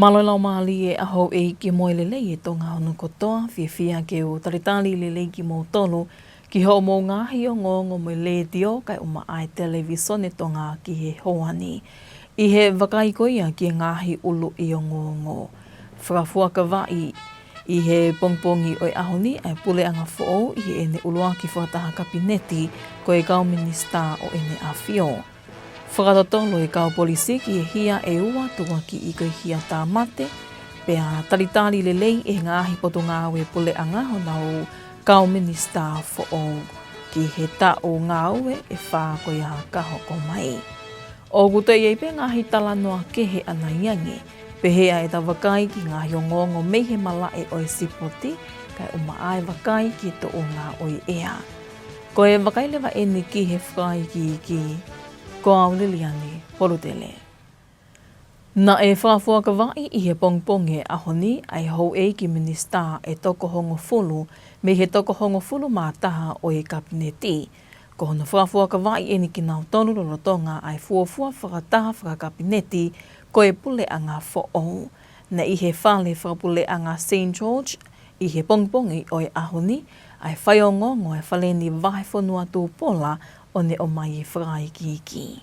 Malolo mali e aho e ki moelele e tonga onu kotoa, fia ke o taritali lele ki mo tolu, ki ho mo ngahi o ngongo mo le dio kai uma ai televisione tonga ki he hoani. I he wakaikoia ki ngahi ulu i o ngongo. Whakafuaka vai i he pongpongi o ahoni ai pule anga foo i he ene ulua ki whakataha kabineti ko e kau minista o ene awhio. Whakatotolo e kau polisi ki e hia e ua tua ki i koe hia tā mate, pea taritari lelei e ngāhi poto ngāwe pule anga ho nau kau minista fo o ki he ta o ngāwe e whā koe ha kaho ko mai. O guta i pe ngāhi tala noa kehe ana iange, pe hea e ta wakai ki ngāhi o ngongo meihe mala e oi sipoti, kai uma ai wakai ki to o ngā oi ea. Ko e wakai lewa ene ki he whakai ki ko au liliani polutele. Na e whaafuaka vai i he pongponge ahoni ai hou e ki minista e toko hongo fulu me he toko hongo fulu mātaha o e kabineti. Ko hono whaafuaka vai e ni ki nau tonu rorotonga ai fuafua whakataha whakakabineti ko e pule anga fo o. Na i he whale whakapule anga St. George i he pongponge o e ahoni ai whaiongongo e whaleni vai whanua tū Paula o ne o mai e whakai ki.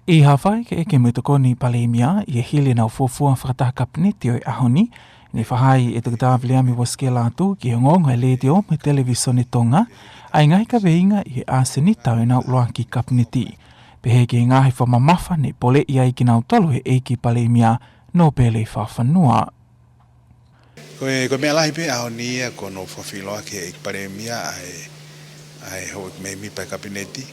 I hawhai ke eke mutokoni palemia i e hili nau fofua whakataha kabineti o e ahoni, ni whahai e tukatawili ami waske Latu ki hongongo e ledio me televisione Tonga, ai ngai ka veinga i e asenita o e nau loa ki kabineti. Pehe ke ngahi whamamafa ne pole i ai ki nau tolu e eki palemia no pele whawhanua. Koe mea lahi pe ahoni e kono whawhiloa ke eki palemia ai ho me mi pa kabineti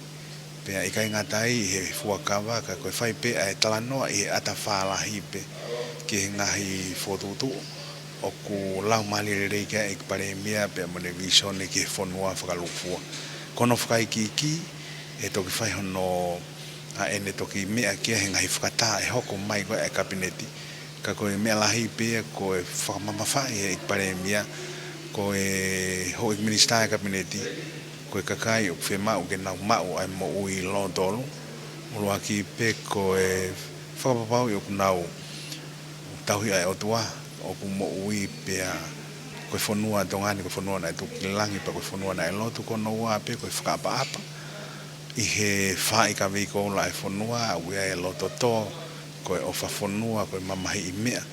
pe ai kai ngatai he fuakawa ka koe fai pe ai talanoa i ata whalahi pe ki ngahi fotutu o ku lau mali rei ka ek paremia pe mo vision ki fonua whakalufua kono whakai ki e toki fai hono a ene toki mea ki he ngahi whakata e hoko mai koe e kabineti ka koe mea lahi pe koe whakamamafa e ek paremia koe ho ek minista e kabineti koe kakai o whe mau ke nau mau ai mo ui lo tolu. Urua ki pe koe whakapapau i o kunau tauhi ai otua o ku mo ui pea koe whanua tongani koe whanua na e tuki langi pa koe whanua na e lotu kono ua pe koe whakapa-apa. I he wha i ka viko la e whanua ui ai e loto to koe o whanua koe mamahi i mea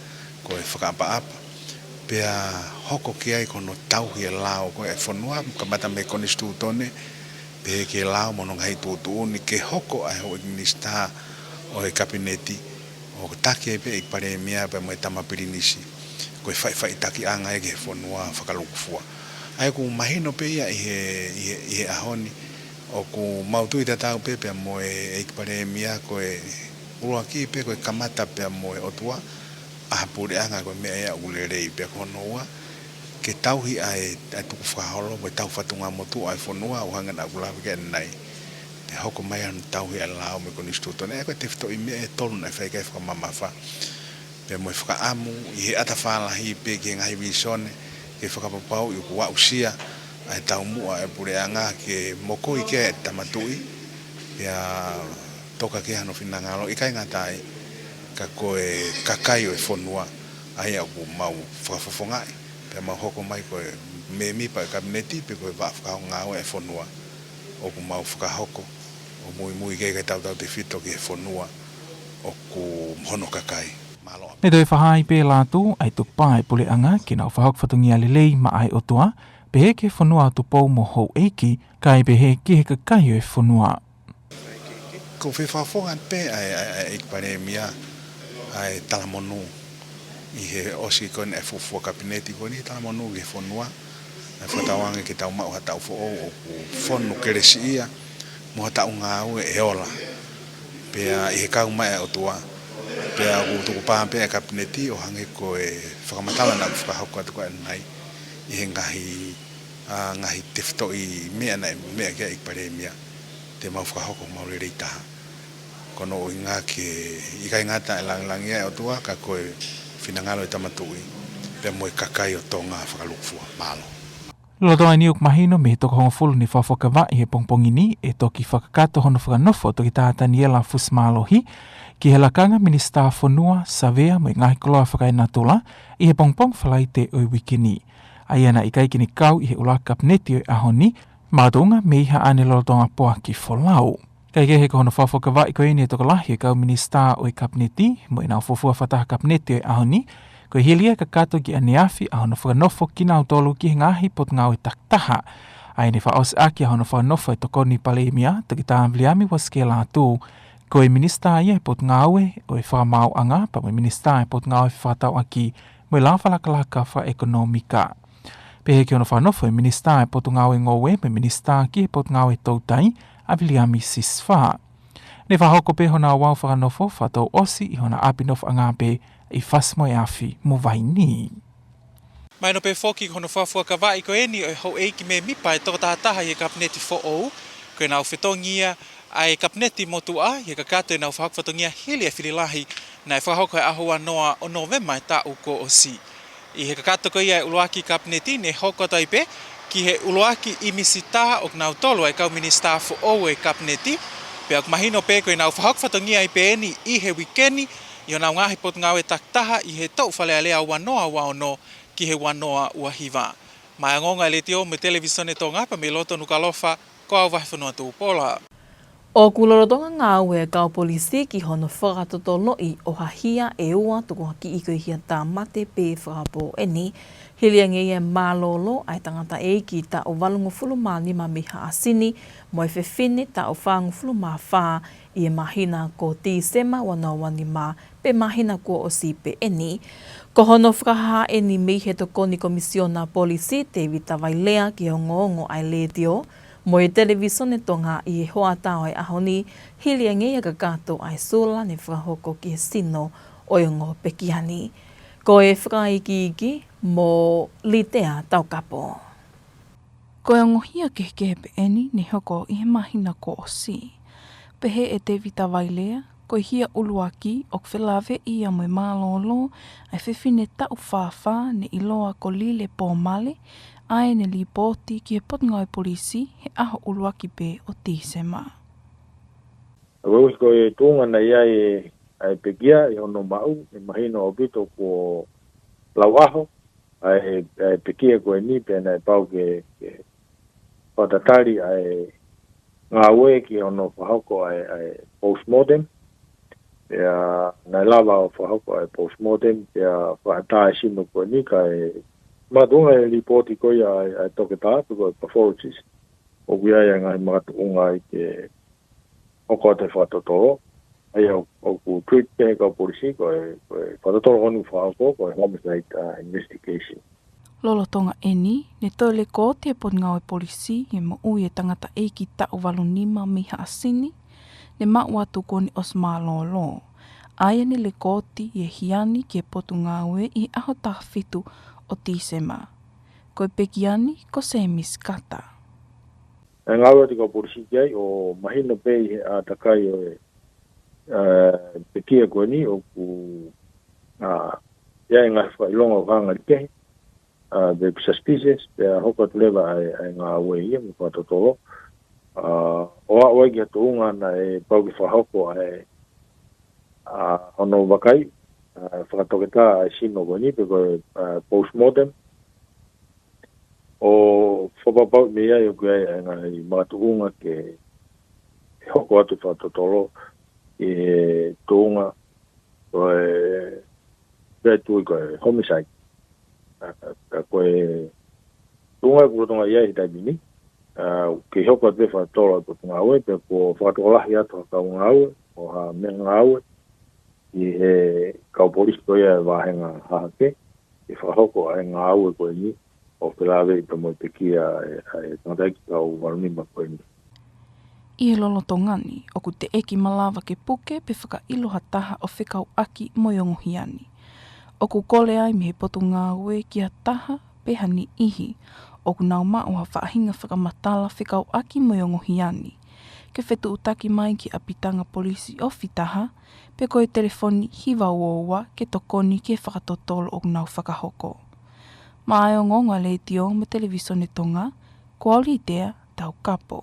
koe whakapa-apa. Pea hoko ki ai kono tauhi e lao koe e whanua kamata me koni stu tone pe ke lao mono ngai tutu ni ke hoko ai ho minista o e kabineti o taki e pe e pare mea pe mo tamapirinisi koe fai taki anga e ke whanua whakalukufua ai ku mahino pe ia i he ahoni o ku mautui tatau pe pe mo e pare mea koe urua ki pe koe kamata pe mo e otua a pure anga ko me ia ulerei pe konoa ke tauhi ai tuku whaholo mo tau whatunga motu ai whanua o hanga na ulawe ke nai te hoko mai anu tauhi a lao me koni stutone e koe te whito i mea e tolu na whai kai whakamamafa pe mo e whakaamu i he ata whalahi pe ke ngahi visone ke whakapapau i ku wausia ai tau mua e pure anga ke moko i ke tamatui pe a toka ke hano whinangalo i kai ngatai ka koe kakai o e whanua ai au mau whakafofongai pe mau hoko mai koe me mi pa kabineti pe koe whakao ngāo e whanua o ku mau whakahoko o Moimoi ke tau te whito ki e whanua o ku hono kakai Me doi whahai pe Latu ai tupai pule anga ki nau whahok whatungia lelei ma ai otua pe he ke whanua tu pou mo hou eiki kai pe he ki he kakai o e whanua. Ko whewhafonga pe ai pare mia ai talamonu i he osi kone e fufua kabineti kone i talamonu i he whanua ai whatawange ki tau mau hatau fo o ku whonu keresi ia mo hatau ngāu e ola pea i he kau mai o tua pea ku tuku pāpe e kabineti o hange ko e whakamatala na whakahauka atu koe nai i he ngahi te whito i mea na mea kia i pare mea te mau whakahauka mau le reitaha kono o ngā ke i kai ngata e langi o tua ka koe whinangalo e tamatui pe mo e kakai o Tonga whakalukufua malo. Lotoa ni uk mahino me toko hongo fulu ni whawhakawa i he pongpongini e toki whakakato hono whakanofo toki tāta ni ela fusmalohi ki he lakanga minista whanua savea mo i ngahi koloa whakainatula i he pongpong whalaite o i wikini. Aiana i kaikini kau i he ulaka pneti o i ahoni maadunga me iha ane lotonga poa ki wholau. Kai ke he ko hono whawhakawa i koe ni e toko lahi e kau minista o i kapneti mo i nao fufua whataha kapneti o i ahoni ko hilia ka kato ki aneafi a hono whakanofo ki nau tolu ki ngahi pot ngau e taktaha. Ai ni whaos aki a hono whakanofo e tokoni palemia taki tāwliami waske Latu. Ko e minista ia e pot ngau e o e whamau anga pa mo minista e pot ngau e whatau aki mo e lawhalakalaka wha ekonomika. Pehe ki hono whanofo e minista e pot ngau e ngowe mo minista ki e pot ngau e tautai a wiliami siswha. Ne whahoko pe hona wau whakanofo whatau osi i hona apinof anga pe i fasmo e afi mo vaini. Mai no pe foki hono whafua ka vai ko eni o hau eiki me mipa e toko tahataha i e kapneti fo ou. Ko e nau whetongia ai kapneti motu a i e ka kato e nau whahok whetongia hili e whirilahi na e whahoko e ahua noa o novema e ta uko o si. I he ka kato ko ia e uluaki kapneti ne hoko taipe ki he uluaki i misita o nau tolu e kau minista fo ou e kapneti. Pe ak mahino pe ko e nau whahok whetongia i pe eni i he wikeni i o nau ngahi pot ngau e taktaha i he tau whalealea wanoa waono ki he wanoa ua hiva. Mai angonga le tio me televisione Tongatapu me loto Nuku'alofa ko au wahi whanua tū Paula. O kulorotonga ngā ue kau polisi ki hono whakatotolo i o hahia e ua toko haki i koe hia tā mate pe whakapo eni. Hilia nge e mālolo ai tangata e ki ta o walungu fulu mā lima miha asini mo e whewhine ta o whangu fulu mā whā i e mahina ko tīsema wana wani mā pe mahina ko o si pe eni. Ko hono whakaha eni mi he toko ni komisiona polisi te vita wailea ki o ngongo ai ledio mo e televisione Tonga i e hoa tau ai ahoni hilia nge ka kato ai sula ne whakahoko ki he sino o yongo pekiani. Ko e whakaiki mo litea tau kapo. Ko e ngohia ke pe eni ni hoko i he mahina ko o si. Pehe e te vita wailea, ko hia uluaki o kwhelave i a moe mālolo ai whiwhine tau whawha ne iloa ko lile pō male ai ne li pōti ki he potngai polisi he aho uluaki pe o tīsema. Wawis ko e tūnga na ia e pekia i hono mau, e mahino o bito ko lau aho, ai pekia ko e nipe na e pau ke patatari ai ngā ue ki hono whahoko ai postmortem, pia na lava o whahoko ai postmortem, pia whahataa sino ko e ni ka e matunga e ripoti ko ia ai Tongatapu ko e pathologies, o kuia ia ngai makatunga i ke oko te whatotoro, ai o ku tweet pe ka polisi ko e whatotoro honu whahoko ko e homicide investigation. Lolo tonga eni, ne tole ko te pot ngau e polisi e mo ui e tangata e ki tau walunima miha asini, ne mau atu ko ni osma lolo. Aia ne le koti e hiani ki e potu ngau e i aho tāwhitu o tīsema. Ko e pekiani ko se miskata. E ngau ati ka polisi kiai o mahino pei a takai o pekia ko ni o ku ia ngā whailonga o hanga rikehi. The suspicious, pe hoko tuleva ai ngā ue ia mi whatotoro. O a oe ki hatu unga na e pau ki whahoko ai hono wakai, whakatoketa ai sino ko ni, pe koe postmortem. O whapapau me ia i koe ai ngā mātu unga ke hoko atu whatotoro i tuunga koe tui koe homicide. Koe tunga kurotonga ia i taimini, ke hoko atu e whatoro atu tunga aue, pe ko whatolahi atu haka unga aue, o ha menga aue, i he kau polisi koe ia e wahenga hahake, i whahoko ai ngā aue koe ni, o whilawe i tomo pekia e tangataiki kau warunima koe ni. I he lolo tongani, o ku te eki malawa ke puke pe whaka iloha taha o whekau aki moyongohiani. O ku kole ai mi he potu ngā ue ki a taha pehani ihi, o ku nau mao ha whaahinga whakamatala whekau aki moyongohiani. Ke whetu utaki mai ki apitanga polisi o whitaha, pe koe telefoni hiwa uoua ke tokoni ke whakatotolo o nau whakahoko. Ma ai o ngonga le tio me televisione Tonga, kualitea tau kapo.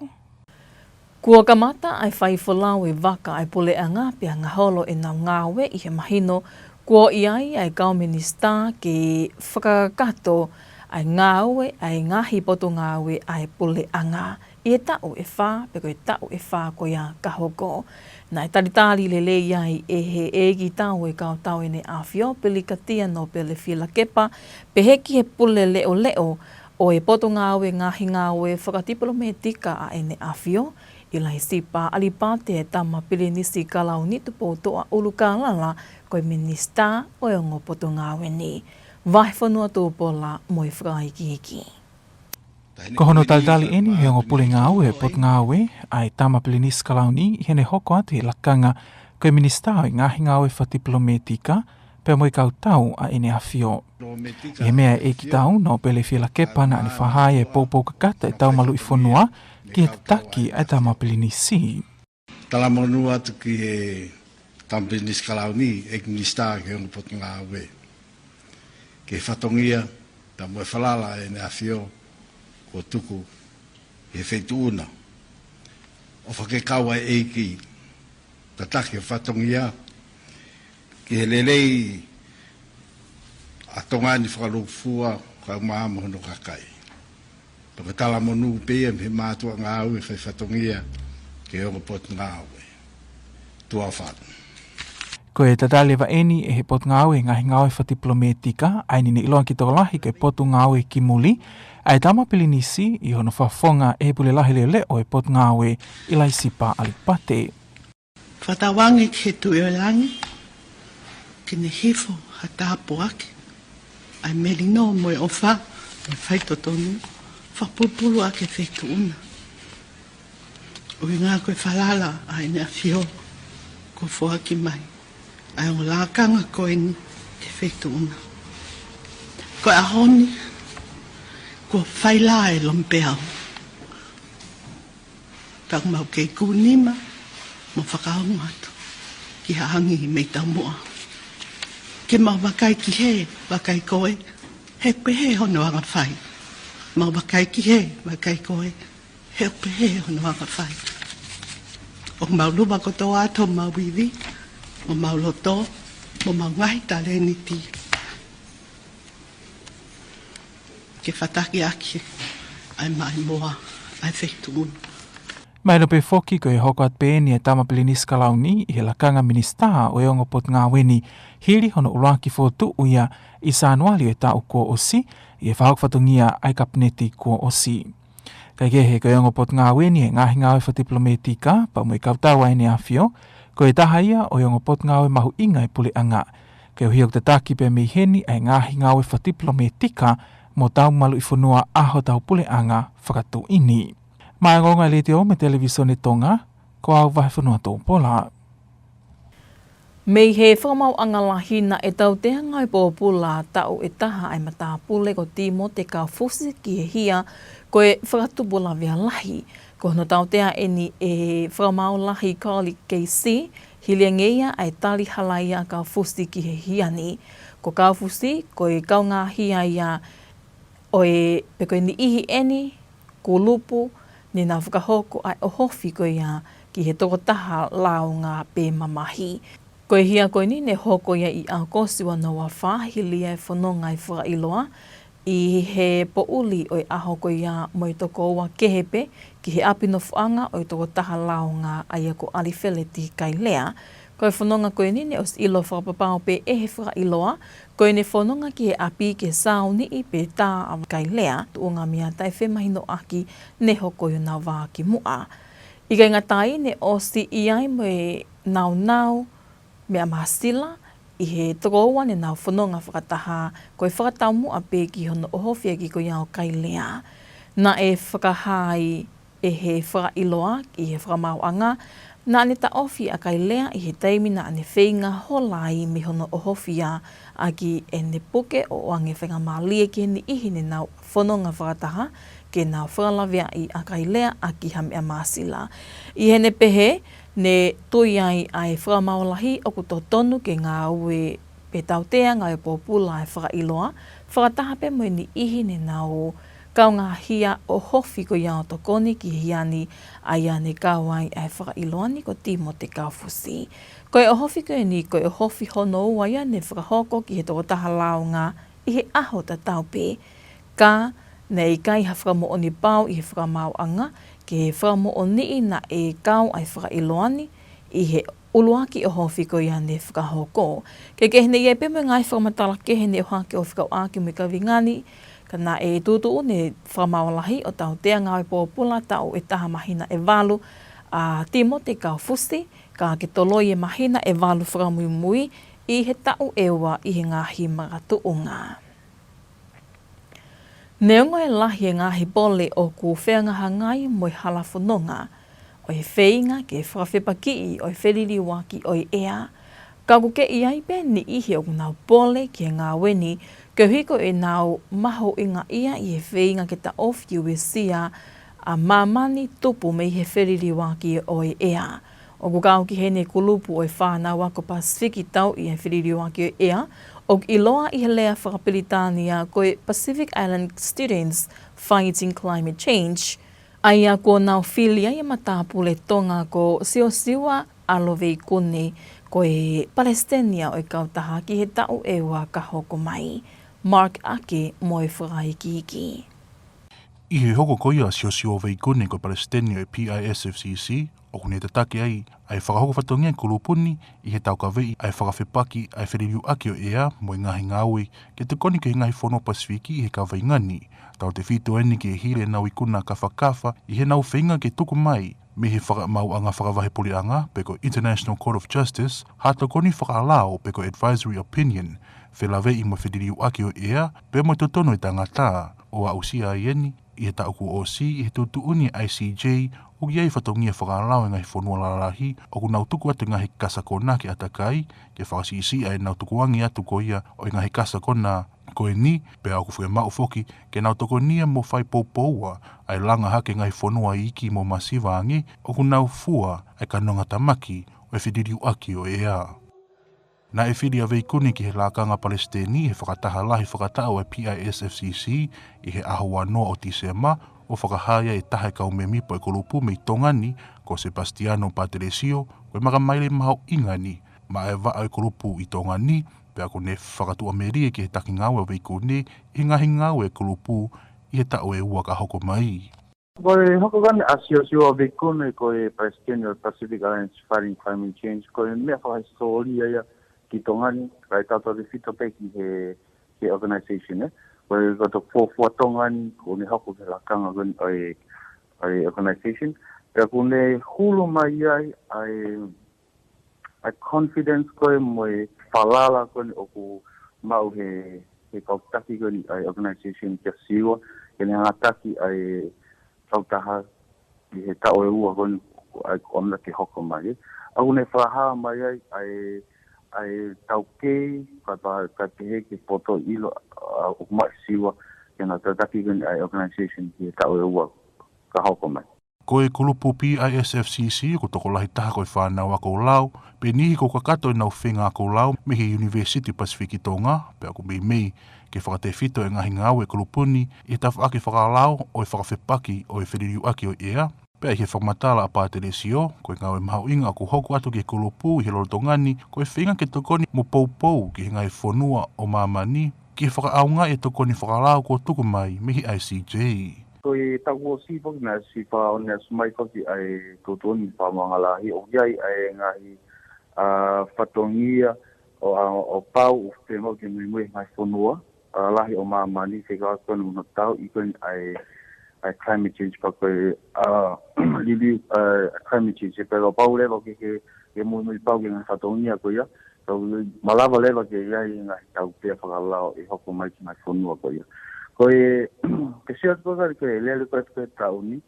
Kua kamata ai whaifolau e waka ai pole anga pia ngaholo e nau ngawe i he mahino kua iai ai kau minista ki whakakato ai ngawe ai ngahi poto ngawe ai pole anga. I e tau e whā, peko e tau e whā ko ia kahoko. Nā e taritari le le iai e he egi tau e kau tau ene awhio, pili katia no pele whila kepa, pe heki he pule leo leo o e poto ngawe ngahi ngawe whakatipolo me tika a ene awhio, i lai sipa alipate e tama pili nisi kalau ni tupo toa ulu kalala koe minista o e ongo poto ngawe ni. Vai whanua tūpola mo i whakaiki. Ko hono taldali eni he ongo pule ngāwe e pot ngāwe ai tama pilinis kalauni i hene hoko atu i lakanga koe minista o i ngahi ngāwe whatipolo me tika pe mo i kau tau a ene awhio. I he mea e ki tau no pele whila kepa na ani whahai e poupou kakata e tau malu i whanua ki he taki ai tama pilinisi. Tala monua atu ki he tama pilinis kalauni e ki minista ke ongo pot ngāwe. Ke whatongia ta mo e whalala e ne awhio ko tuku he whaitu una. O whakekawa e ki tataki o whatongia ki he lelei a tongani whakarufua ka umaama hono kakai. Paka tala monu pia me mātua ngāwe whai whatongia ke ongo pot ngāwe. Tua whanu. Ko e tatale wa eni e he pot ngāwe ngahi ngāwe whatipolo me tika ai nini iloa ki toko lahi ke potu ngāwe ki muli ai tama pilinisi i hono whafonga e pule lahi leo leo e pot ngāwe i lai sipa alipate. Whatawangi ki he tui o langi, ki ne hifo ha tāpo ake, ai merino mo e ofa, e whaitotonu, whapupulu ake whetu una. Ui ngā koe whalala ai ne awhio, ko whoaki mai, ai o lākanga koe ni ke whetu una. Koe ahoni, ko whaila e lompeau. Tau mau kei kūnima, mo whakaunga atu, ki haangi mei tau mua. Ke mau wakai ki he, wakai koe, he pe he hono anga whai. Mau wakai ki he, wakai koe, he pe he hono anga whai. O mau luwa koto ato mau wiwi, o mau loto, o mau ngai tale ni ti. Ke whataki aki, ai mai moa, ai whetu unu. Mai no pe foki ko e hoko at peeni e tama pilinis kalauni i he lakanga minista o e ongo pot ngā weni hiri hono ulaki fotu uia i sānuali e tau kua osi i e whahok whatungia ai kapneti kua osi. Kai kehe ko e ongo pot ngā weni e ngahi ngāwe whatipolo me tika pa mo i kautawa e ne awhio ko e taha ia o e ongo pot ngāwe mahu inga e pule anga. Ke o hiok te taki pe me heni ai ngahi ngāwe whatipolo me tika mo tau malu i whanua aho tau pule anga whakatu ini. Mai ngonga le te o me televisione Tonga, ko au vai whanua tō pola. Mei he whamau angalahi na e tau te hangai pōpula tau e taha ai mata pule ko timo te ka fusi ki e hia ko e whakatupola vea lahi. Ko no tau tea eni e whamau lahi kaoli keisi, hilia ngeia ai tali halaia ka fusi ki he hia ni. Ko ka fusi ko e kau ngā hia ia o e peko ni ihi eni, ko lupu, ni nā whakahoko ai ohofi ko ia ki he toko taha lao ngā pē mamahi. Ko e hia koe ni ne hoko ia i a kosiwa no wa whahili e whanonga i whailoa i he pouli o i aho ko ia mo i toko wa kehepe ki he apino whaanga o i toko taha lao ngā aia ko alifeleti kai lea. Ko e whanonga koe ni ne os ilo whakapapao pe e he whailoa ko e ne whanonga ki he api ke sao ni i pe tā a kai lea tu o ngā mea tai whemahino aki ne hoko i nā wā ki mua. I kai ngā tai ne osi i ai mo e nau nau mea mahasila i he tokoua ne nau whanonga whakataha ko e whakatau mua pe ki hono ohofia ki ko iau kai lea. Na e whakahai e he whailoa ki he whakamauanga na ane ta ofi a kai lea i he teimi na ane whainga holai me hono ohofia a ki e ne puke o ange whainga maalie ki ni ihi ne nau whanonga whakataha ke nau whakalawea i a kai lea a ki hame a māsila. I hene pehe ne tui ai ai whakamaolahi o ku tō tonu ke ngā ue pe tautea ngā e pōpula e whakailoa whakataha pe mo ni ihi ne nao kau ngā hia o hofi ko iau tokoni ki hiani ai ane kawai ai whakailoani ko timo te kaufusi. Koe o hofi koe ni koe o hofi hono ua ia ne whakahoko ki he tokotaha laonga i he aho ta taupe. Ka nei kai ha whakamo o ni pau i he whakamau anga ki he whakamo o ni na e kau ai whakailoani i he uluaki o hofi ko ia ne whakahoko. Ke hene i e peme ngai whakamatala ke hene o hake o whikau ake me ka vingani, ka nā e tūtu ne whamawalahi o tau tea ngāwe pōpula tau e taha mahina e walu a timo te kaufusi, ka ke toloi e mahina e walu whakamuimui i he tau ewa i he ngāhi maratuunga. Neongo e lahi e ngāhi pole o ku whengaha ngai moi halafononga, o he wheinga ke whakawhepaki i o he wheriri waki o i ea, ka kuke i aipe ni ihi o ngā pole ki ngā weni, ke hiko e nau maho i ngā ia i he wheinga ke ta off USC a mamani tupu me i he wheriri waki o i ea. O kukau ki hene kulupu o i whānau ako Pasifiki tau i he wheriri waki o i ea, o i loa i he lea whakapilitania koe Pacific Island Students Fighting Climate Change, ai a ko nau whilia i matapule Tonga ko siwa alovei kune ko e Palestinian o i kautaha ki he tau ewa ka hoko mai. Mark Ake mo e whakai ki. I he hoko koia siosio vei kune ko Palestinian e PISFCC, o kune te take ai whakahoko whatongia kulupuni i he tau ka vei ai whakawhepaki ai whiriu ake o ea mo i ngahi ngāwe ke te koni ke ngahi whono Pasifiki i he ka vei ngani, tau te whito eni ke hire nau i kuna kawhakafa i he nau whainga ke tuku mai me he whakamau anga whakawahepuli anga peko International Court of Justice hato koni whakalao peko Advisory Opinion whelawe i mo whiriu ake o ea pe mo totono i tangata o a usia i eni i he tauku o si i he tutu uni ICJ o iei whatongia whakalao e ngahi whonua lalahi o ku nau tuku atu ngahi kasa kona ke atakai ke whakasisi ai nau tuku wangi atu ko ia o i ngahi kasa kona koe ni pe au kuwhe mau foki ke nau toko nia mo whai poupoua ai langa hake ngai whonua iki mo masiva angi o ku nau fua ai kanonga tamaki o e whidiriu aki o ea. Na e whiria vei kuni ki he lākanga Palestini he whakataha lahi whakatao e PISFCC i he aho wanoa o Tisema o whakahaya e tahe kau me mipo e kolupu me i Tongani ko Sebastiano Pateresio koe maka maile maho ingani ma e waa e kolupu i Tongani pe ako ne whakatua merie ki he taki ngawe vei kuni i ngahi ngawe e kolupu i he tau e ua ka hoko mai. Koe hoko gane asio vei kuni koe Palestinian Pacific Islands Fighting Climate Change koe mea whakasori ia ki Tongani, kai tātou te whito pe ki he organisation, koe kato fōfua Tongani, ko ne hoko ke lakanga gani ai organisation, pia ko ne hulu mai ai confidence koe moe whalala koe o ku mau he kautaki koe ai organisation kia siwa, ke ne ngataki ai kautaha ki he tau e ua koe ai komna ke hoko mai. Au ne whaha mai ai tau kei, ka te heke poto ilo o mai siwa, ke nga tataki gani ai organisation ki tau e ua ka hoko mai. Koe kulupu PISFCC ko toko lahi taha koe whanau ako lau, pe nihi ko kakato e nau whenga ako lau me he University Pacific i Tonga, pe ako mei ke whakate whito e ngahi ngau e kulupuni, i tawha ake whakalau o e whakawhepaki o e whiriu aki o ea, pe he whakamatala a Pateresio, koe ngau e mahau inga ako hoku atu ki kulupu i he lorotongani, koe whenga ke tokoni mo poupou ki he ngai whonua o mamani, ki he whakaaunga e tokoni whakalau ko tuku mai me he ICJ. Koe tau o si poki na si wha o nea sumai poki ai tūtoni whamangalahi o iai ai ngahi whatongia o pau o te mau ke mui ngai whonua, lahi o mamani whekau kone muna tau i kone ai climate change pa koe review climate change pero pau lewa ke mui pau ke ngai whatongia koe ia malawa lewa ke iai ngai tau pia whakalao i hoko mai ki ngai whonua koe ia. Koe ke sio koe koe lele koe tauni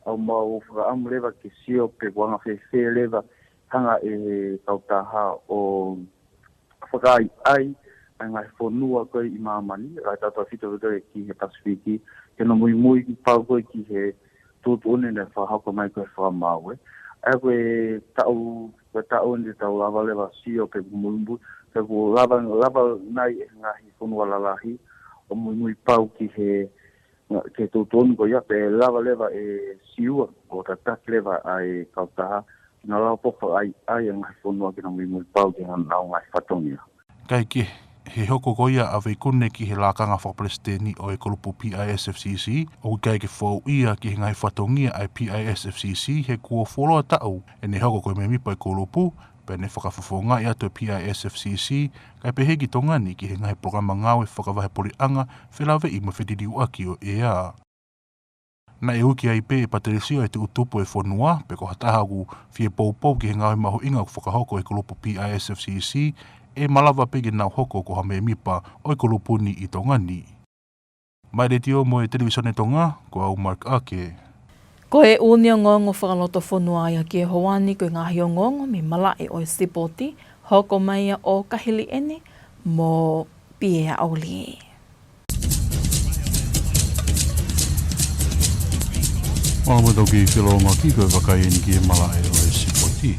au mau whakaamu lewa ke sio pe wanga whewhe lewa hanga e kautaha o whakai ai ngai whonua koe i mamani rai tātua whito ki he Pasifiki ke no Moimoi ki pau koe ki he tūtu one ne whahauka mai koe whamau ai koe tau ni tau lava lewa sio pe Moimoi pe ko lava nai e ngahi whonua lalahi o Moimoi pau ki he ke tūtonu ko ia pe lava leva siua o tatak leva ai kautaha na lao pofa ai ngai whonua ki na Moimoi pau ki nau ngai whatongia. Kai ki he hoko koia a veikune ki he lākanga whapalesteni o e kolupu PISFCC o kai ke whau ia ki he ngai whatongia ai PISFCC he kua wholoa tau e ne hoko koe me mipa e kolupu pe ne whakawhawhonga i atu PISFCC kai pe heki tongani ki he ngai programa ngawe whakavahe polianga whelawe i mawhediriu aki o ea. Na e uki ai pe e pateresio e te utupu e whanua pe ko hatahagu fie poupou ki he ngawe maho inga whakahoko e kolupu PISFCC e malawa pege nau hoko ko hame mipa o e kolopuni i tongani. Mai re tio mo e televisione tonga ko au Mark Ake. Ko e unia ngongo whakaloto whanua ia ki e hoani ko ngahi o ngongo me malai o e sipoti hoko mai o kahili ene mo pia auli. Malama tau ki whilonga ki koe wakai eni ki e malai o e sipoti.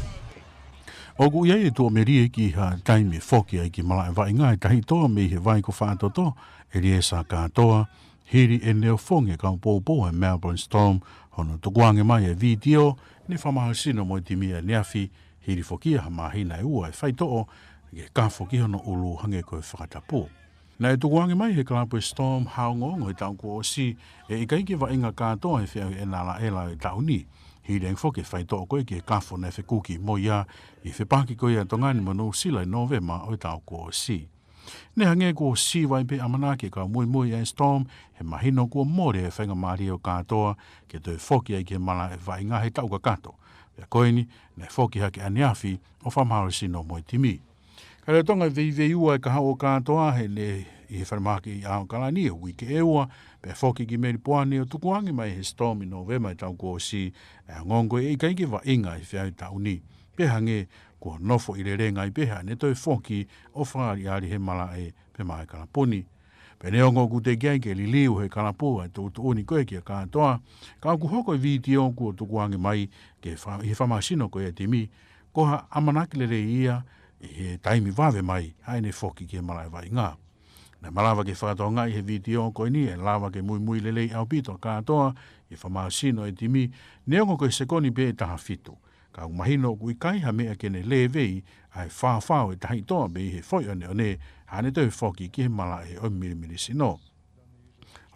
O ku iai e tō merie ki ha taimi whoki ai ki malai vai ngai tahi toa me he vai ko whātoto e rie sa kātoa hiri e neo whonge ka pōpō e Melbourne Storm hono tukuange mai e video ni whamahasino mo i timia neafi hiri whokia ha mahina e ua e whaitoo e ka whoki hono ulu hange koe whakatapu. Na e tukuange mai he Club Storm haongongo e tau ko o si e ikaiki wa inga kātoa e whiau e nala ela e tauni. Hiri ang whoke whaitoo koe ki e kafo na e whikuki mo ia i whipaki koe a tongani manu sila i novema o e tau ko o si. Ne hange ko o si wai pe amanaki ka Moimoi e Storm he mahino kua more e whainga maari o kātoa ke toi whoki ai ki e mala e vai ngā he tau ka kato. Pea koeni ne whoki hake aniafi o whamaharo sino mo i timi. Kare tonga vei ua e ka hao kātoa he ne i he whanamaki i ao kalani e wike e ua pe whoki ki meri puani o tukuangi mai he Storm i novema i tau ko o si e ngongo e ikaiki wa inga i whiau tauni. Pe hange kua nofo i re renga i peha ne toi whoki o whaari ari he mala e pe mai kalapuni. Pe neongo ku te kiai ke li liu he kalapua e tōtu uni koe ki a kātoa, ka ku hoko i video kua tukuangi mai ke he whamasino koe e timi, koha amanaki le rei ia i he taimi wawe mai haine whoki ki he mala e vai ngā. Na malawa ke whakatoa i he video koe ni e lawa ke Moimoi lelei au pito kātoa i whamasino e timi, neongo koe sekoni pe e taha fitu. Ka umahino ku i kai ha mea kene le vei ai whawhau e tahi toa be he whoi one hane toi whoki ki he mala e o mirimiri sino.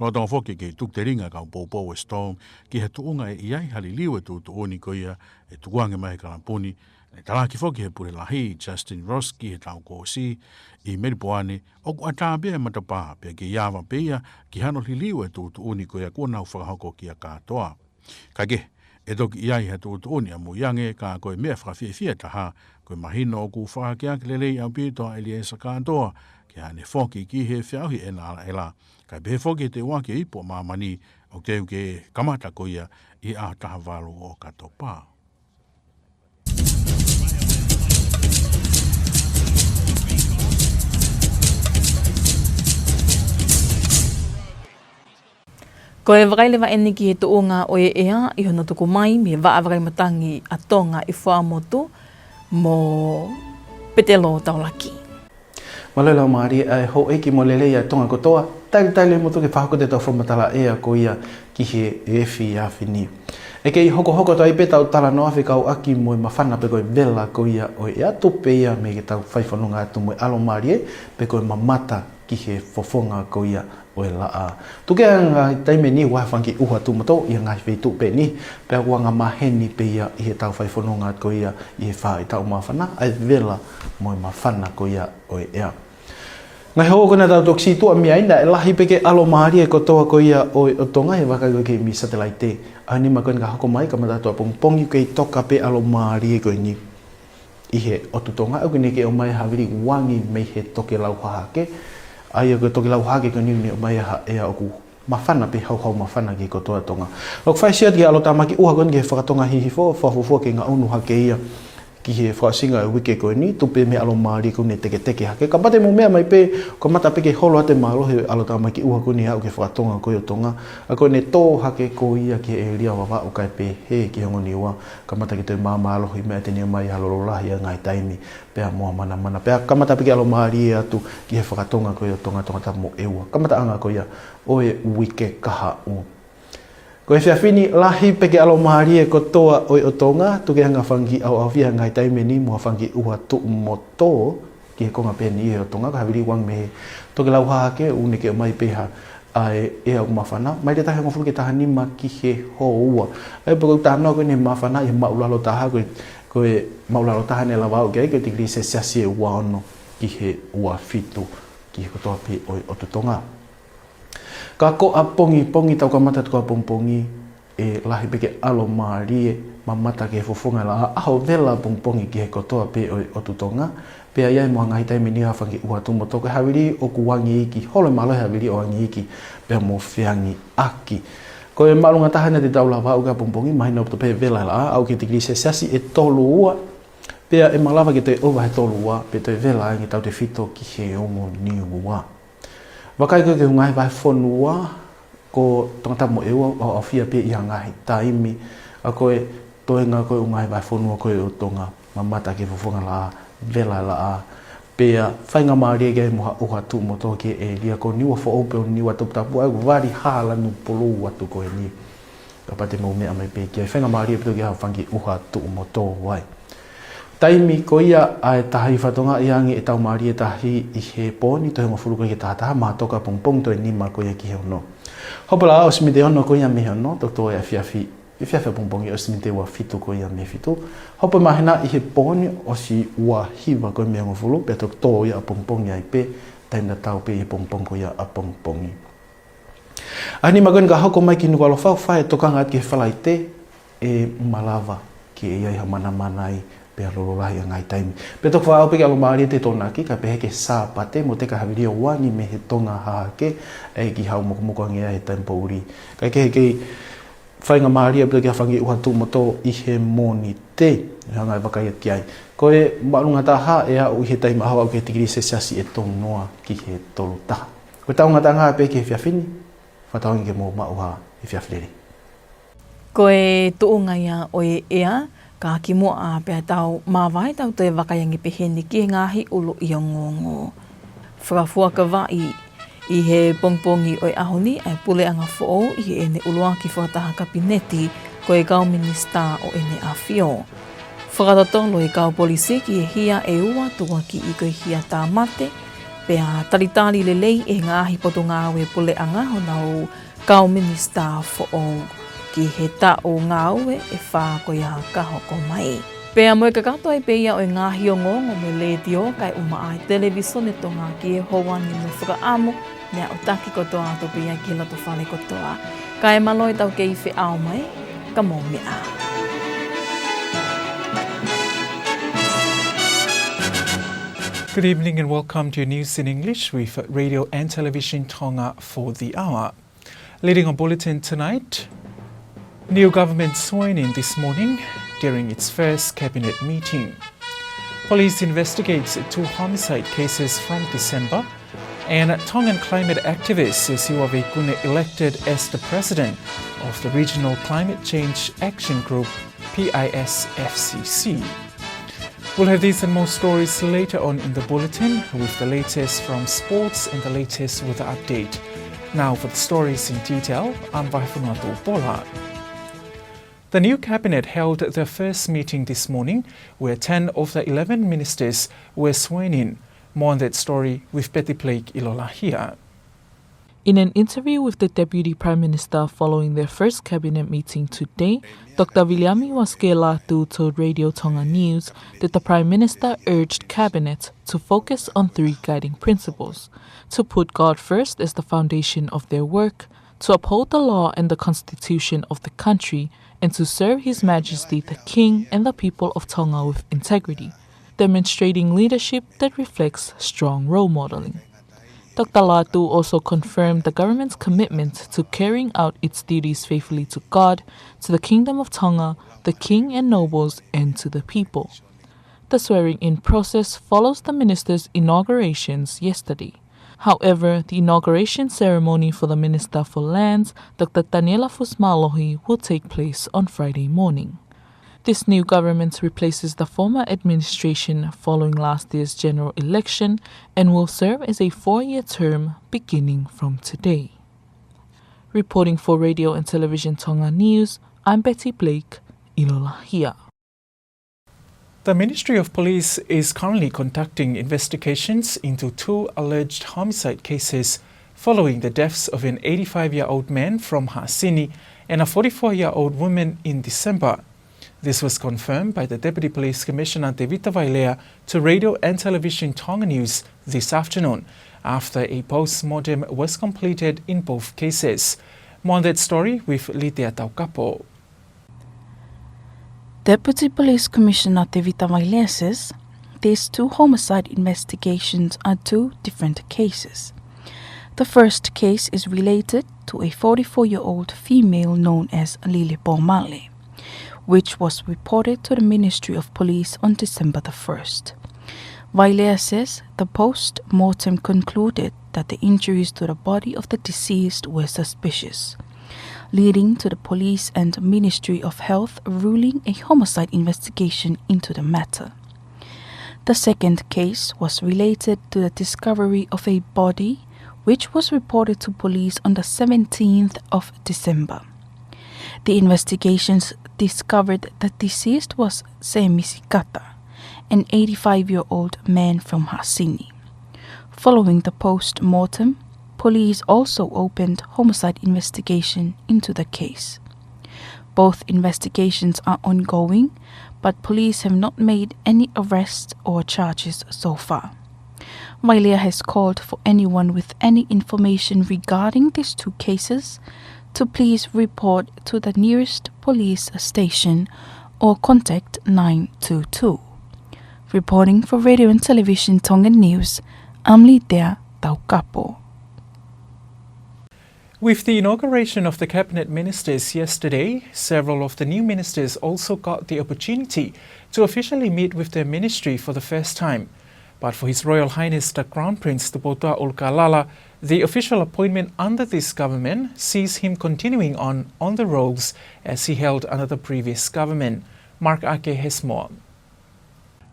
Rotonga whoki ke tuk te ringa ka upopou e Storm ki he tuunga e iai hali liu e tūtu oni koia e tukuange mai kalampuni e talaki whoki he pure lahi Justin Ross ki he tau ko si i meripoane o ku atāpea e matapā pia ke iawa peia ki hano li liu e tūtu oni koia kua nau whakahoko ki a kātoa. Kage, e toki iai ha tūtu oni a muiange ka koe mea whakawhiawhia taha koe mahino o ku whakakeak lelei au pito a Eliesa kātoa ki hane whoki ki he whiauhi e nāla ela kai behe whoki te wake ipo mamani o teu ke kamata koia i a taha walu o katopa. Ko e wakailewa eni ki he tuunga o e ea i hono tuku mai me waawakai matangi a Tonga i whaamotu mo petelo taulaki. Malaila o maari ai ho eki mo lelei a Tonga kotoa, taile mo tuke whahako te tau whamatala ea ko ia ki he efi a whini. E kei hoko tai peta o tala no Afrika o aki mo i mawhana pe koe vela ko ia o ea tupe ia me ke tau whaiwhanunga atu mo i alo maari e pe koe mamata ki he fofonga ko ia o e laa. Tuke anga taime ni wahangi uha tumato i ngai wheitu pe ni, pe wanga maheni pe ia i he tau whaiwhanunga ko ia i he wha i tau mawhana, ai vela mo i mawhana ko ia o e ea. Ngai hoko kona tau toksi tua mi aina e lahi peke alo maari e kotoa ko ia o Tonga e waka koe ke mi satellite. Ai ni makon ka hoko mai ka matatua pongpongi kei toka pe alo maari e koe ni. I he o Tonga au kene ke o mai hawiri wangi mei he toke lau hahake. Ai o toke lau hahake koe ni o mai ha ea oku mawhana pe hau mawhana ke kotoa Tonga. Lok whai siat ki alo tamaki uha koe ke whakatonga hihifo, whafufua ke ngā unu hake ia. ki he whaasinga e wike koe ni, tupe me alo maari ko ne teke hake. Ka pate mo mea mai pe, ko mata pe ke holo ate marohe alo tā mai ki uha ko ni hau ke whaatonga koe o Tonga. A koe ne tō hake ko ia ki e ria wawa o kai pe he ki hongo ni ua. Ka mata ki toi māma alohi mea te nia mai halolo lahi a ngai taimi. Pea moa mana. Pea ka mata pe ke alo maari e atu ki he whakatonga koe o Tongatapu mo eua. Ka mata anga koe ia oe wike kaha o. Ko e whiawhini lahi peke alo maari e kotoa oi o Tonga, tuke hanga whangi au awhia ngai taime ni mua whangi uha tu mo tō ki he konga pēni e o Tonga, ka hawiri wang mehe toke lau hake une ke o mai peha ai e au mawhana. Mai te tahi ngofuru ke taha nima ki he ho ua. E pako tāna koe ne mawhana i maulalo taha koe maulalo taha ne lawau ke ai koe tikri se siasi e ua ono ki he ua fitu ki he kotoa pe oi o Tonga. Ka ko a pongi tau ka mata tuka pongpongi e lahi peke alo maari e mamata ke fofonga la aho vela pongpongi ki he kotoa pe o Tonga. Pea iai mua ngahi taimi ni hawhangi ua tumo toko hawiri o kuwangi iki, holo malohe hawiri o wangi iki, pea mo whiangi aki. Ko e malunga tahana te taula wau ka pongpongi, mahina opto pe vela la au ke tikri se sasi e tolu ua. Pea e malawa ke toi owa he tolu ua, pe toi vela ngi tau te fito ki he ongo ni ua. Wakai koe ke ngai vai whonua ko Tongatapu mo eua o awhia pe i hangahi taimi. A koe toenga koe ngai vai whonua koe o Tonga mamata ke fofonga la vela la a. Pea whainga maari e gai moha uha tu mo tō ke e lia ko niwa whaope o niwa Tongatapu au wari hala nu polo atu koe ni. Ka pate mo mea mai pe kia whainga maari e pito ke hau whangi uha tu mo tō wai. Taimi ko ia ai tahi whatonga i angi e tau maari e tahi i he pōni tohe ngofuru koe ke tātaha mātoka pongpong toi nima koe ki he ono. Hopala o simite ono koe ia me ono, tokto e whiawhi pongpongi o simite ua fitu koe ia me fitu. Hopa mahina i he pōni o si ua hiwa koe me ngofuru, pe tokto ia a pongpongi ai pe, taina tau pe i pongpong koe ia a pongpongi. Ani magoen ka hoko mai ki Nuku'alofa whae tokanga at ke whalai te e malawa ki e iai ha mana i pea lololahi a ngai taimi. Pe toku whaau peke alo maari te tōna ki, ka pehe ke sāpate mo te ka hawiri o wangi me he tonga hake, e ki hau mokomoko angia he taimpo uri. Kai ke he kei whainga maari e pito ki hawhangi uha tu moto i he moni te, hangai wakai ati ai. Ko e marunga taha e au i he taima hawa au ke tikiri se siasi e tong noa ki he tolu taha. Ko taunga tanga pe ke whiawhini, whataongi ke mō mauha i whiawhireri. Ko e tuunga ia o e ea, ka ki mo a pia tau mawai tau te wakayangi peheni ki ngahi ulo i o ngongo. Whakafua ka vai i he pongpongi o e ahoni ai pule anga fo i he ene uloa ki whakataha kabineti ko e kau minista o ene a fio. Whakatotolo i kau polisi ki e hia e ua tua ki i koe hia tā mate pia taritari lelei e ngahi poto ngāwe pule anga honau kau minista fo ki he ta o ngāue e whā ko ia ka hoko mai. Pea moe ka kato ai peia o ngāhi o ngongo me le dio kai uma ai televisione Tonga ki e howani no whakaamu nea o taki kotoa ato peia ki lato whale kotoa. Ka e maloi tau ke i whi ao mai, ka mō mea. Good evening and welcome to News in English with Radio and Television Tonga for the hour. Leading on bulletin tonight, new government sworn in this morning during its first cabinet meeting. Police investigates 2 homicide cases from December, and Tongan climate activist Siwave Kune elected as the president of the Regional Climate Change Action Group, PISFCC. We'll have these and more stories later on in the bulletin with the latest from sports and the latest weather update. Now for the stories in detail, I'm Vaifunato Paula. The new cabinet held their first meeting this morning where 10 of the 11 ministers were sworn in. More on that story with Betty Blake Ilola here. In an interview with the Deputy Prime Minister following their first cabinet meeting today, Dr. Viliami Waske Latu told Radio Tonga News that the Prime Minister urged Cabinet to focus on 3 guiding principles: to put God first as the foundation of their work, to uphold the law and the constitution of the country, and to serve His Majesty the King and the people of Tonga with integrity, demonstrating leadership that reflects strong role modeling. Dr. Latu also confirmed the government's commitment to carrying out its duties faithfully to God, to the Kingdom of Tonga, the King and nobles, and to the people. The swearing-in process follows the minister's inaugurations yesterday. However, the inauguration ceremony for the Minister for Lands, Dr. Daniela Fusmalohi, will take place on Friday morning. This new government replaces the former administration following last year's general election and will serve as a 4-year term beginning from today. Reporting for Radio and Television Tonga News, I'm Betty Blake, Ilolahia. The Ministry of Police is currently conducting investigations into 2 alleged homicide cases following the deaths of an 85-year-old man from Hasini and a 44-year-old woman in December. This was confirmed by the Deputy Police Commissioner Devita Vailea to Radio and Television Tonga News this afternoon after a post-mortem was completed in both cases. More on that story with Lidia Taukapo. Deputy Police Commissioner Devita Vailea says these 2 homicide investigations are 2 different cases. The first case is related to a 44-year-old female known as Lili Pomale, which was reported to the Ministry of Police on December the 1st. Vailea says the post-mortem concluded that the injuries to the body of the deceased were suspicious, leading to the police and Ministry of Health ruling a homicide investigation into the matter. The second case was related to the discovery of a body which was reported to police on the 17th of December. The investigations discovered that deceased was Semisikata, an 85-year-old man from Hasini. Following the post-mortem, police also opened homicide investigation into the case. Both investigations are ongoing, but police have not made any arrests or charges so far. Vailea has called for anyone with any information regarding these 2 cases to please report to the nearest police station or contact 922. Reporting for Radio and Television Tongan News, I'm Lidia Taukapo. With the inauguration of the cabinet ministers yesterday, several of the new ministers also got the opportunity to officially meet with their ministry for the first time. But for His Royal Highness the Crown Prince Tupotua Ulkalala, the official appointment under this government sees him continuing on the roles as he held under the previous government. Mark Ake has more.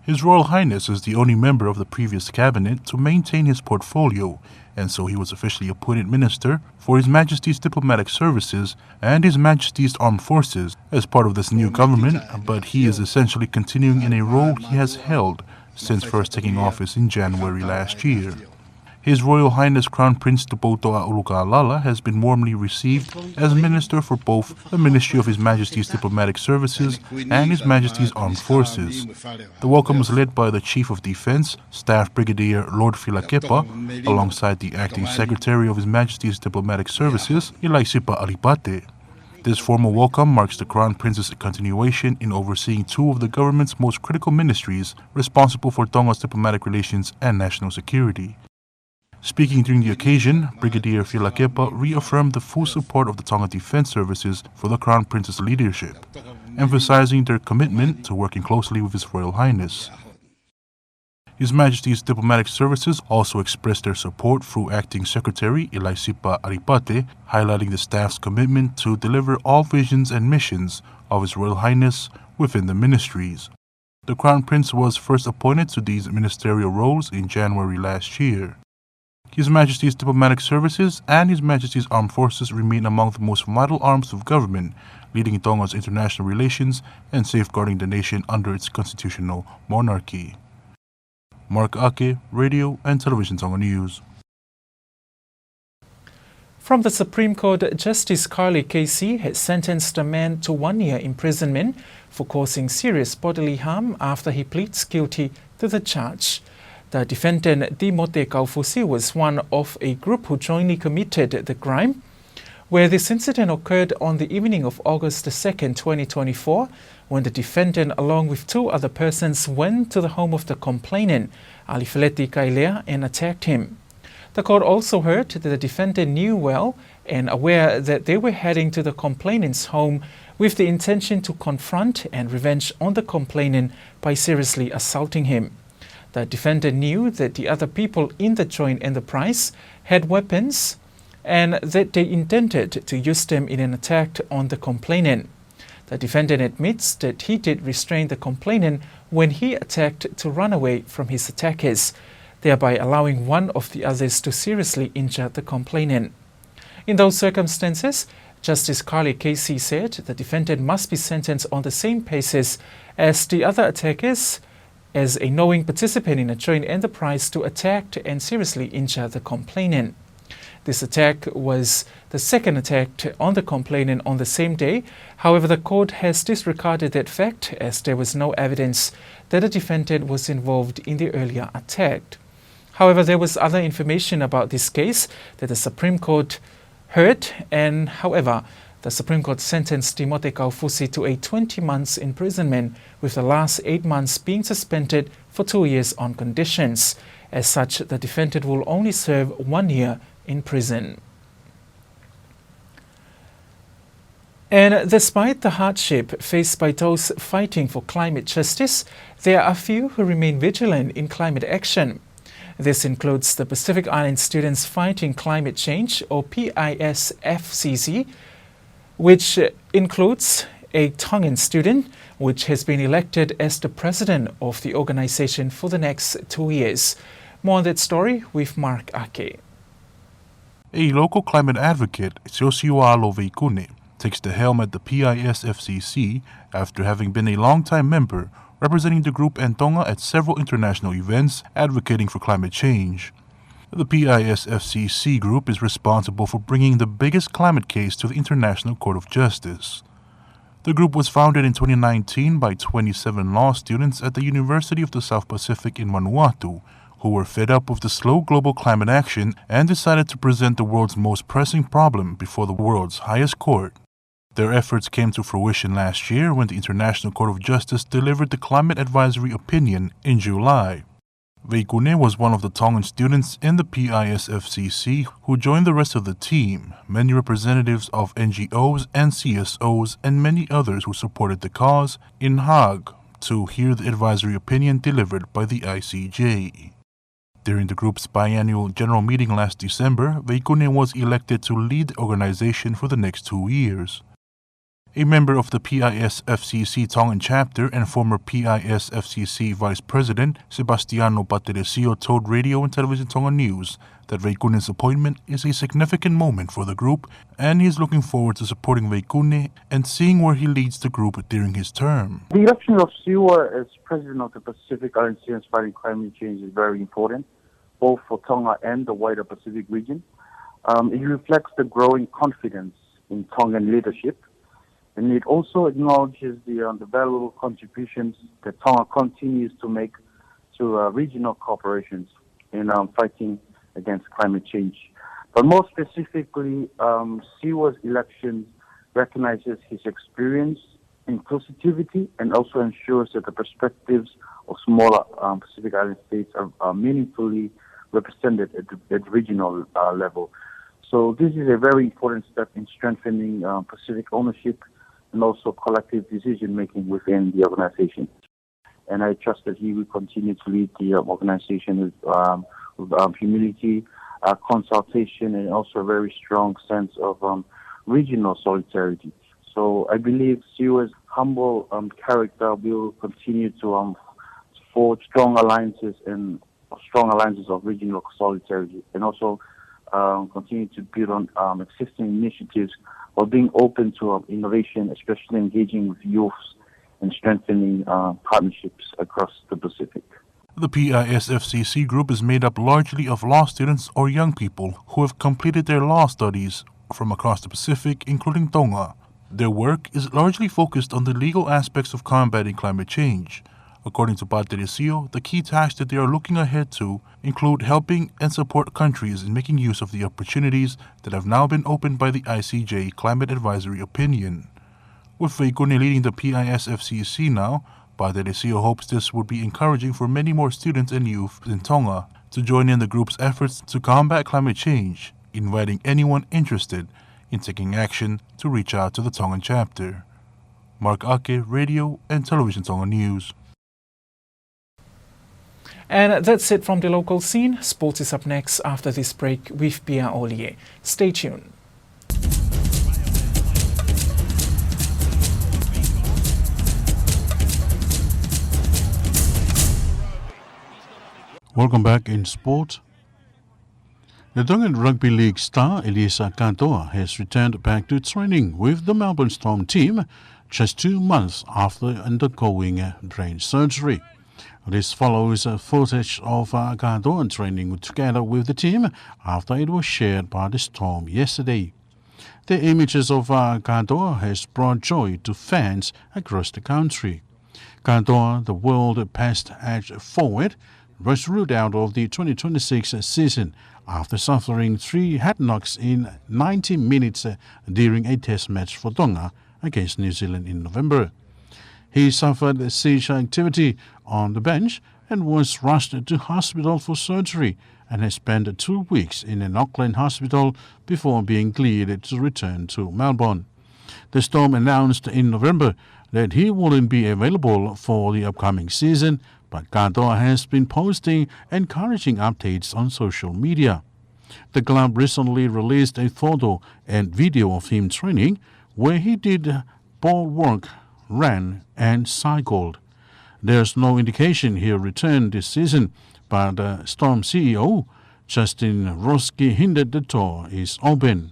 His Royal Highness is the only member of the previous cabinet to maintain his portfolio, and so he was officially appointed Minister for His Majesty's Diplomatic Services and His Majesty's Armed Forces as part of this new government, but he is essentially continuing in a role he has held since first taking office in January last year. His Royal Highness Crown Prince Tupotua Ulukalala has been warmly received as Minister for both the Ministry of His Majesty's Diplomatic Services and His Majesty's Armed Forces. The welcome was led by the Chief of Defence, Staff Brigadier Lord Filakepa, alongside the Acting Secretary of His Majesty's Diplomatic Services, Ilaisipa Alipate. This formal welcome marks the Crown Prince's continuation in overseeing 2 of the government's most critical ministries responsible for Tonga's diplomatic relations and national security. Speaking during the occasion, Brigadier Filakepa reaffirmed the full support of the Tonga Defence Services for the Crown Prince's leadership, emphasizing their commitment to working closely with His Royal Highness. His Majesty's Diplomatic Services also expressed their support through Acting Secretary Ilaisipa Aripate, highlighting the staff's commitment to deliver all visions and missions of His Royal Highness within the ministries. The Crown Prince was first appointed to these ministerial roles in January last year. His Majesty's Diplomatic Services and His Majesty's Armed Forces remain among the most vital arms of government, leading Tonga's international relations and safeguarding the nation under its constitutional monarchy. Mark Ake, Radio and Television Tonga News. From the Supreme Court, Justice Carly Casey has sentenced a man to 1 year imprisonment for causing serious bodily harm after he pleads guilty to the charge. The defendant, Timote Kaufusi, was one of a group who jointly committed the crime, where this incident occurred on the evening of August 2nd, 2024, when the defendant, along with 2 other persons, went to the home of the complainant, Alifileti Kailea, and attacked him. The court also heard that the defendant knew well and aware that they were heading to the complainant's home with the intention to confront and revenge on the complainant by seriously assaulting him. The defendant knew that the other people in the joint enterprise had weapons and that they intended to use them in an attack on the complainant. The defendant admits that he did restrain the complainant when he attacked to run away from his attackers, thereby allowing one of the others to seriously injure the complainant. In those circumstances, Justice Carly Casey said the defendant must be sentenced on the same basis as the other attackers as a knowing participant in a joint enterprise to attack and seriously injure the complainant. This attack was the second attack on the complainant on the same day. However, the court has disregarded that fact as there was no evidence that the defendant was involved in the earlier attack. However, there was other information about this case that the Supreme Court heard, and however, the Supreme Court sentenced Timote Kaufusi to a 20 months imprisonment, with the last 8 months being suspended for 2 years on conditions. As such, the defendant will only serve 1 year in prison. And despite the hardship faced by those fighting for climate justice, there are few who remain vigilant in climate action. This includes the Pacific Island Students Fighting Climate Change, or PISFCC, which includes a Tongan student, which has been elected as the president of the organization for the next 2 years. More on that story with Mark Ake. A local climate advocate, Nuku'alofa, takes the helm at the PISFCC after having been a long-time member representing the group and Tonga at several international events advocating for climate change. The PISFCC group is responsible for bringing the biggest climate case to the International Court of Justice. The group was founded in 2019 by 27 law students at the University of the South Pacific in Vanuatu, who were fed up with the slow global climate action and decided to present the world's most pressing problem before the world's highest court. Their efforts came to fruition last year when the International Court of Justice delivered the climate advisory opinion in July. Veikune was one of the Tongan students in the PISFCC who joined the rest of the team, many representatives of NGOs and CSOs, and many others who supported the cause in Hague to hear the advisory opinion delivered by the ICJ. During the group's biannual general meeting last December, Veikune was elected to lead the organization for the next 2 years. A member of the PISFCC Tongan chapter and former PISFCC Vice President Sebastiano Pateresio told Radio and Television Tonga News that Veikune's appointment is a significant moment for the group, and he is looking forward to supporting Veikune and seeing where he leads the group during his term. The election of Siwa as president of the Pacific Island Students Fighting Climate Change is very important, both for Tonga and the wider Pacific region. It reflects the growing confidence in Tongan leadership, and it also acknowledges the valuable contributions that Tonga continues to make to regional cooperations in fighting against climate change. But more specifically, Siwa's election recognizes his experience, inclusivity, and also ensures that the perspectives of smaller Pacific Island states are meaningfully represented at the regional level. So this is a very important step in strengthening Pacific ownership and also collective decision-making within the organization. And I trust that he will continue to lead the organization with humility, consultation, and also a very strong sense of regional solidarity. So I believe Siwa's humble character will continue to forge strong alliances of regional solidarity, and also continue to build on existing initiatives while being open to innovation, especially engaging with youths and strengthening partnerships across the Pacific. The PISFCC group is made up largely of law students or young people who have completed their law studies from across the Pacific, including Tonga. Their work is largely focused on the legal aspects of combating climate change. According to Pateresio, the key tasks that they are looking ahead to include helping and support countries in making use of the opportunities that have now been opened by the ICJ Climate Advisory Opinion. With Veikune leading the PISFCC now, Pateresio hopes this would be encouraging for many more students and youth in Tonga to join in the group's efforts to combat climate change, inviting anyone interested in taking action to reach out to the Tongan chapter. Mark Ake, Radio and Television Tonga News. And that's it from the local scene. Sports is up next after this break with Pia Olie. Stay tuned. Welcome back in sport. The Tongan Rugby League star Elisa Katoa has returned back to training with the Melbourne Storm team just 2 months after undergoing brain surgery. This follows footage of Katoa training together with the team after it was shared by the Storm yesterday. The images of Katoa has brought joy to fans across the country. Katoa, the world best edge forward, was ruled out of the 2026 season after suffering 3 head knocks in 90 minutes during a test match for Tonga against New Zealand in November. He suffered seizure activity on the bench and was rushed to hospital for surgery and has spent 2 weeks in an Auckland hospital before being cleared to return to Melbourne. The Storm announced in November that he wouldn't be available for the upcoming season, but Katoa has been posting encouraging updates on social media. The club recently released a photo and video of him training where he did ball work, ran and cycled. There's no indication he'll return this season, but Storm CEO Justin Roski hinted the door is open.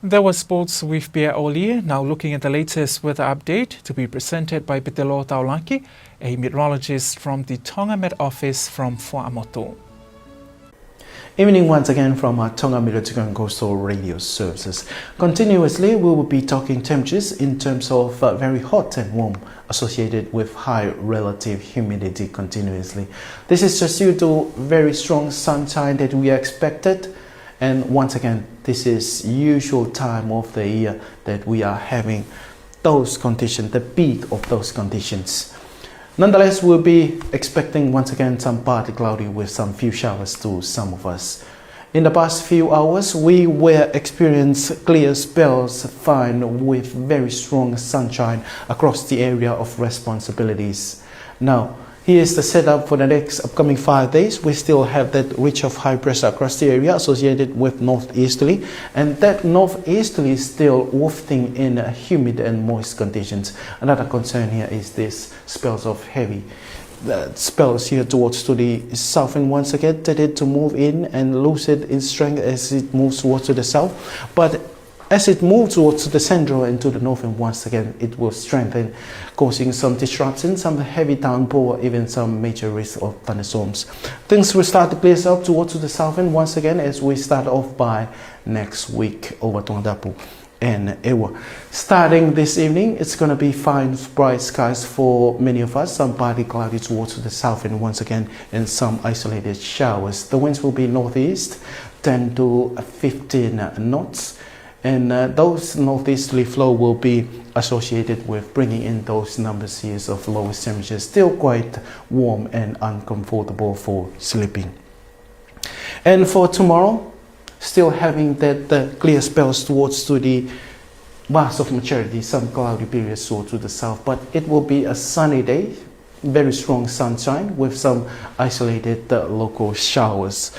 That was sports with Pierre Olie. Now looking at the latest weather update to be presented by Pitelo Taulaki, a meteorologist from the Tonga Met Office from Fuamotu. Evening once again from our Tonga Meteorological and Coastal Radio Services. Continuously, we will be talking temperatures in terms of very hot and warm associated with high relative humidity continuously. This is just due to very strong sunshine that we are expected. And once again, this is usual time of the year that we are having those conditions, the peak of those conditions. Nonetheless, we'll be expecting once again some partly cloudy with some few showers to some of us. In the past few hours, we were experiencing clear spells fine with very strong sunshine across the area of responsibilities. Now, here's the setup for the next upcoming 5 days. We still have that ridge of high pressure across the area associated with northeasterly, and that northeasterly is still wafting in humid and moist conditions. Another concern here is this spells of heavy spells here towards to the south, and once again tended to move in and lose it in strength as it moves towards to the south. But as it moves towards the central and to the north, and once again it will strengthen, causing some disruption, some heavy downpour, even some major risk of thunderstorms. Things will start to clear up towards the south end once again as we start off by next week over Tongatapu and Ewa. Starting this evening, it's going to be fine, bright skies for many of us, some partly cloudy towards the south end once again, and some isolated showers. The winds will be northeast, 10 to 15 knots. And those northeasterly flow will be associated with bringing in those numbers here of lowest temperatures, still quite warm and uncomfortable for sleeping. And for tomorrow, still having that clear spells towards to the vast of maturity, some cloudy periods towards to the south, but it will be a sunny day, very strong sunshine with some isolated local showers.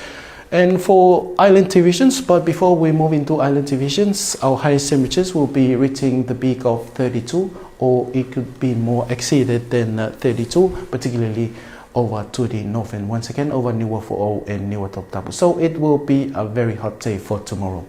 And for island divisions, but before we move into island divisions, our highest temperatures will be reaching the peak of 32, or it could be more exceeded than 32, particularly over to the north and once again over Nuku'alofa and Tongatapu. So it will be a very hot day for tomorrow.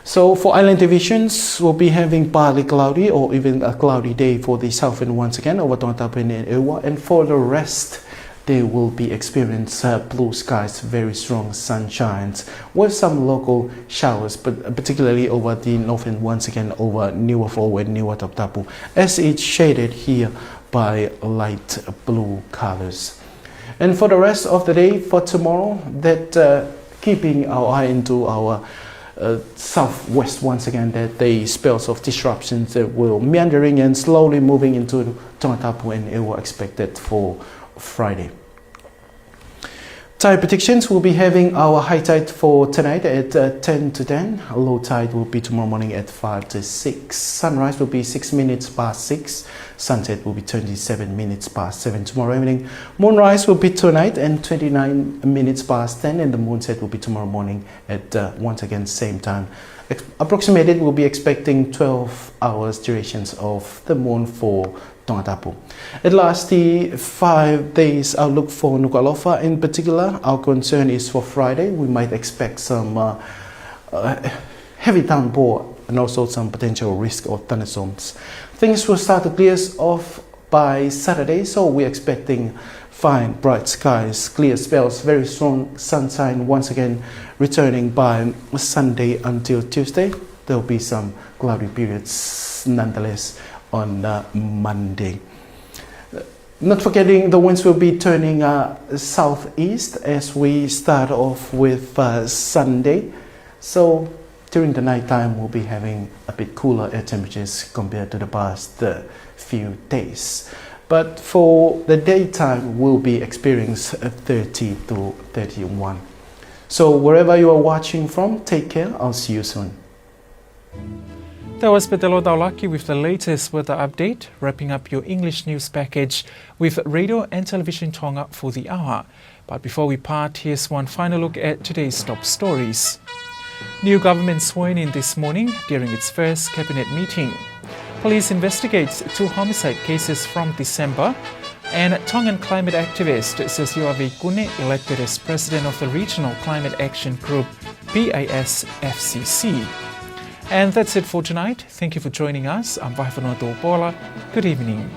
So for island divisions, we'll be having partly cloudy or even a cloudy day for the south and once again over Tongatapu and Ewa, and for the rest, they will be experiencing blue skies, very strong sunshines with some local showers, but particularly over the north and once again over Nuku'alofa and Tongatapu, as it's shaded here by light blue colors. And for the rest of the day for tomorrow, that keeping our eye into our southwest once again, that the spells of disruptions will meandering and slowly moving into Tongatapu, and it will expected for Friday. Tide predictions, we'll be having our high tide for tonight at 10 to 10. Low tide will be tomorrow morning at 5 to 6. Sunrise will be 6 minutes past 6. Sunset will be 27 minutes past 7 tomorrow evening. Moonrise will be tonight and 29 minutes past 10. And the moonset will be tomorrow morning at once again same time. Approximated, we'll be expecting 12 hours durations of the moon for Tongatapu. At last, the 5 days outlook for Nuku'alofa in particular, our concern is for Friday. We might expect some heavy downpour and also some potential risk of thunderstorms. Things will start to clear off by Saturday, so we're expecting fine, bright skies, clear spells, very strong sunshine once again returning by Sunday until Tuesday. There will be some cloudy periods nonetheless on Monday. Not forgetting the winds will be turning southeast as we start off with Sunday. So during the night time we'll be having a bit cooler air temperatures compared to the past few days. But for the daytime we'll be experiencing 30 to 31. So wherever you are watching from, take care. I'll see you soon. That was Petelo Daulaki with the latest weather update, wrapping up your English news package with Radio and Television Tonga for the hour. But before we part, here's one final look at today's top stories. New government sworn in this morning during its first cabinet meeting. Police investigates 2 homicide cases from December. And Tongan climate activist Sesiwa Kune elected as president of the Regional Climate Action Group, PIS-FCC. And that's it for tonight. Thank you for joining us. I'm Paula. Good evening.